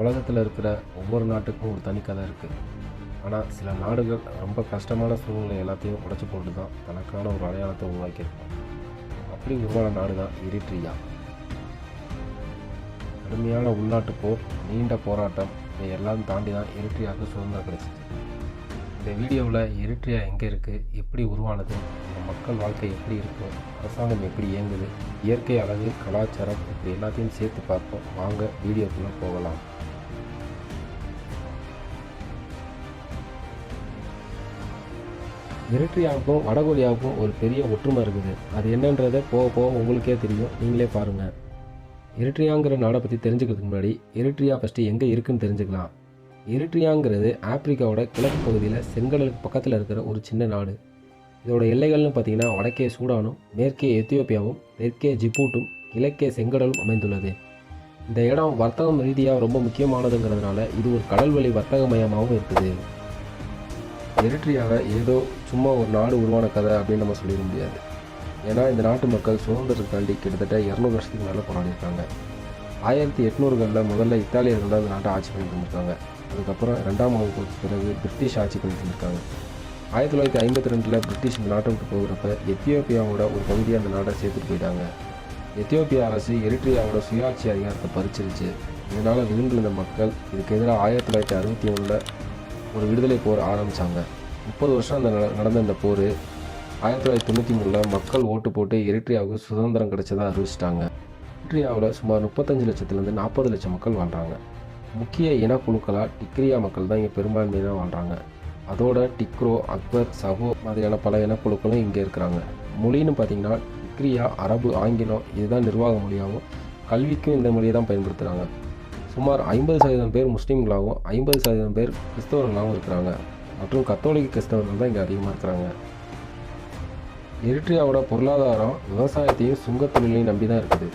உலகத்தில் இருக்கிற ஒவ்வொரு நாட்டுக்கும் ஒரு தனி கதை இருக்குது. ஆனால் சில நாடுகள் ரொம்ப கஷ்டமான சூழ்நிலை எல்லாத்தையும் உடைச்சி போட்டு தான் தனக்கான ஒரு அடையாளத்தை உருவாக்கியிருக்கும். அப்படி உருவான நாடு தான் எரிட்ரியா. கடுமையான உள்நாட்டு போர், நீண்ட போராட்டம், இதை எல்லாம் தாண்டி தான் எரிட்ரியாவுக்கு சுதந்திரம் கிடைச்சிச்சு. இந்த வீடியோவில் எரிட்ரியா எங்கே இருக்குது, எப்படி உருவானது, மக்கள் வாழ்க்கை எப்படி இருக்கும், அரசாங்கம் எப்படி இயங்குது, இயற்கை அழகு, கலாச்சாரம், இப்படி எல்லாத்தையும் சேர்த்து பார்ப்போம். வாங்க வீடியோக்குள்ளே போகலாம். எரிட்ரியாவுக்கும் வடகொரியாவுக்கும் ஒரு பெரிய ஒற்றுமை இருக்குது. அது என்னன்றதை போக போக உங்களுக்கே தெரியும், நீங்களே பாருங்கள். எரிட்ரியாங்கிற நாடை பற்றி தெரிஞ்சுக்கிறதுக்கு முன்னாடி எரிட்ரியா ஃபஸ்ட்டு எங்கே இருக்குதுன்னு தெரிஞ்சுக்கலாம். எரிட்ரியாங்கிறது ஆப்பிரிக்காவோட கிழக்கு பகுதியில் செங்கடலுக்கு பக்கத்தில் இருக்கிற ஒரு சின்ன நாடு. இதோட எல்லைகள்னு பார்த்தீங்கன்னா வடக்கே சூடானும், மேற்கே எத்தியோப்பியாவும், தெற்கே ஜிபூட்டும், கிழக்கே செங்கடலும் அமைந்துள்ளது. இந்த இடம் வர்த்தகம் ரீதியாக ரொம்ப முக்கியமானதுங்கிறதுனால இது ஒரு கடல்வழி வர்த்தக மையமாகவும் இருக்குது. எரிட்ரியாவை ஏதோ சும்மா ஒரு நாடு உருவான கதை அப்படின்னு நம்ம சொல்லிட முடியாது. ஏன்னா இந்த நாட்டு மக்கள் சுதந்திரத்துக்காண்டி கிட்டத்தட்ட 200 வருஷத்துக்கு மேலே போராடிருக்காங்க. 1800களில் முதல்ல இத்தாலியர்கள் தான் இந்த நாட்டை ஆட்சி பண்ணிட்டு இருந்திருக்காங்க. அதுக்கப்புறம் 2ஆம் வகுப்புக்கு பிறகு பிரிட்டிஷ் ஆட்சி பண்ணிட்டு இருந்திருக்காங்க. 1952 பிரிட்டிஷ் இந்த நாட்டை விட்டு போகிறப்ப எத்தியோப்பியாவோட ஒரு பகுதியாக அந்த நாட்டை சேர்த்துட்டு போயிட்டாங்க. எத்தியோப்பியா அரசு எரிட்ரியாவோட சுயாட்சி அதிகாரத்தை பறிச்சிருச்சு. இதனால் விழுந்திருந்த மக்கள் இதுக்கு எதிராக 1961 ஒரு விடுதலை போர் ஆரம்பித்தாங்க. 30 வருஷம் நடந்த இந்த போர் 1993 மக்கள் ஓட்டு போட்டு எரிட்ரியாவுக்கு சுதந்திரம் கிடைச்சதாக அறிவிச்சிட்டாங்க. எரிட்ரியாவில் சுமார் 35 லட்சத்துலேருந்து 40 லட்சம் மக்கள் வாழ்கிறாங்க. முக்கிய இனக்குழுக்களாக டிக்ரியா மக்கள் தான் இங்கே பெரும்பான்மையாக வாழ்கிறாங்க. அதோட டிக்ரோ, அக்பர், சகோ மாதிரியான பல இனக்குழுக்களும் இங்கே இருக்கிறாங்க. மொழின்னு பார்த்திங்கன்னா டிக்ரியா, அரபு, ஆங்கிலம் இதுதான் நிர்வாக மொழியாகவும் கல்விக்கும் இந்த மொழியை தான் பயன்படுத்துகிறாங்க. சுமார் 50% பேர் முஸ்லீம்களாகவும் 50% பேர் கிறிஸ்தவர்களாகவும் இருக்கிறாங்க. மற்றும் கத்தோலிக்க கிறிஸ்தவர்கள் தான் இங்கே அதிகமாக இருக்கிறாங்க. எரிட்ரியாவோட பொருளாதாரம் விவசாயத்தையும் சுங்க தொழிலையும் நம்பி தான் இருக்குது.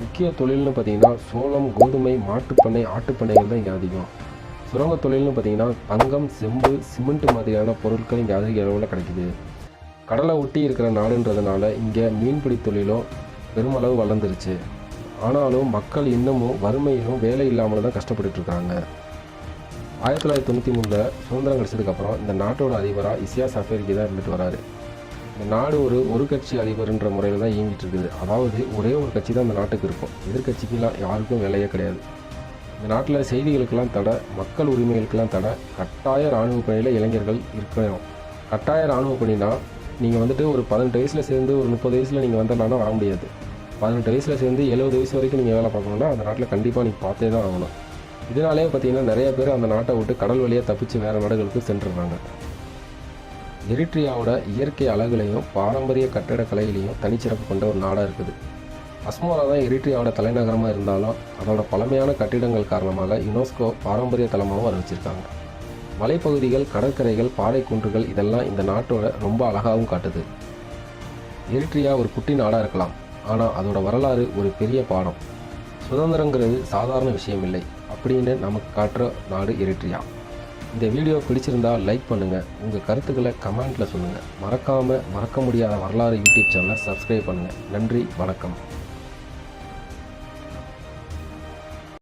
முக்கிய தொழில்னு பார்த்திங்கன்னா சோளம், கோதுமை, மாட்டுப்பண்ணை, ஆட்டுப்பண்ணைகள் தான் இங்கே அதிகம். சுரங்க தொழில்னு பார்த்திங்கன்னா தங்கம், செம்பு, சிமெண்ட் மாதிரியான பொருட்கள் இங்கே அதிக அளவில் கிடைக்குது. கடலை ஒட்டி இருக்கிற நாடுன்றதுனால இங்கே மீன்பிடி தொழிலும் பெருமளவு வளர்ந்துருச்சு. ஆனாலும் மக்கள் இன்னமும் வறுமையிலும் வேலை இல்லாமல் தான் கஷ்டப்பட்டு இருக்காங்க. 1993 சுதந்திரம் கிடைச்சதுக்கப்புறம் இந்த நாட்டோட அதிபராக இசியாஸ் அஃபேரிக்கு தான் இருந்துட்டு வராரு. இந்த நாடு ஒரு கட்சி அதிபர்ன்ற முறையில் தான் இயங்கிட்டு இருக்குது. அதாவது ஒரே ஒரு கட்சி தான் இந்த நாட்டுக்கு இருக்கும். எதிர்கட்சிக்கெல்லாம் யாருக்கும் வேலையே கிடையாது. இந்த நாட்டில் செய்திகளுக்கெல்லாம் தடை, மக்கள் உரிமைகளுக்கெல்லாம் தடை, கட்டாய இராணுவ பணியில் இளைஞர்கள் இருக்கணும். கட்டாய இராணுவ பணினா நீங்கள் வந்துட்டு ஒரு 18 வயசில் சேர்ந்து ஒரு 30 வயசில் நீங்கள் வந்துடலான்னா வர முடியாது. 18 வயசில் சேர்ந்து 70 வயசு வரைக்கும் நீங்கள் வேலை பார்க்கணுன்னா அந்த நாட்டில் கண்டிப்பாக நீங்கள் பார்த்தே தான் ஆகணும். இதனாலே பார்த்தீங்கன்னா நிறைய பேர் அந்த நாட்டை விட்டு கடல் வழியாக தப்பிச்சு வேறு நாடுகளுக்கு சென்றுடுறாங்க. எரிட்ரியாவோட இயற்கை அழகுலையும் பாரம்பரிய கட்டடக்கலையிலையும் தனிச்சிறப்பு கொண்ட ஒரு நாடாக இருக்குது. அஸ்மோரா தான் எரிட்ரியாவோட தலைநகரமாக இருந்தாலும் அதோட பழமையான கட்டிடங்கள் காரணமாக யுனெஸ்கோ பாரம்பரிய தலமாகவும் அறிவிச்சிருக்காங்க. மலைப்பகுதிகள், கடற்கரைகள், பாறை குன்றுகள் இதெல்லாம் இந்த நாட்டோட ரொம்ப அழகாகவும் காட்டுது. எரிட்ரியா ஒரு குட்டி நாடாக இருக்கலாம், ஆனால் அதோட வரலாறு ஒரு பெரிய பாடம். சுதந்திரங்கிறது சாதாரண விஷயம் இல்லை அப்படின்னு நமக்கு காட்டுற நாடு எரிட்ரியா. இந்த வீடியோ பிடிச்சிருந்தால் லைக் பண்ணுங்கள், உங்கள் கருத்துக்களை கமெண்ட்டில் சொல்லுங்கள். மறக்க முடியாத வரலாறு யூடியூப் சேனலை சப்ஸ்கிரைப் பண்ணுங்கள். நன்றி, வணக்கம்.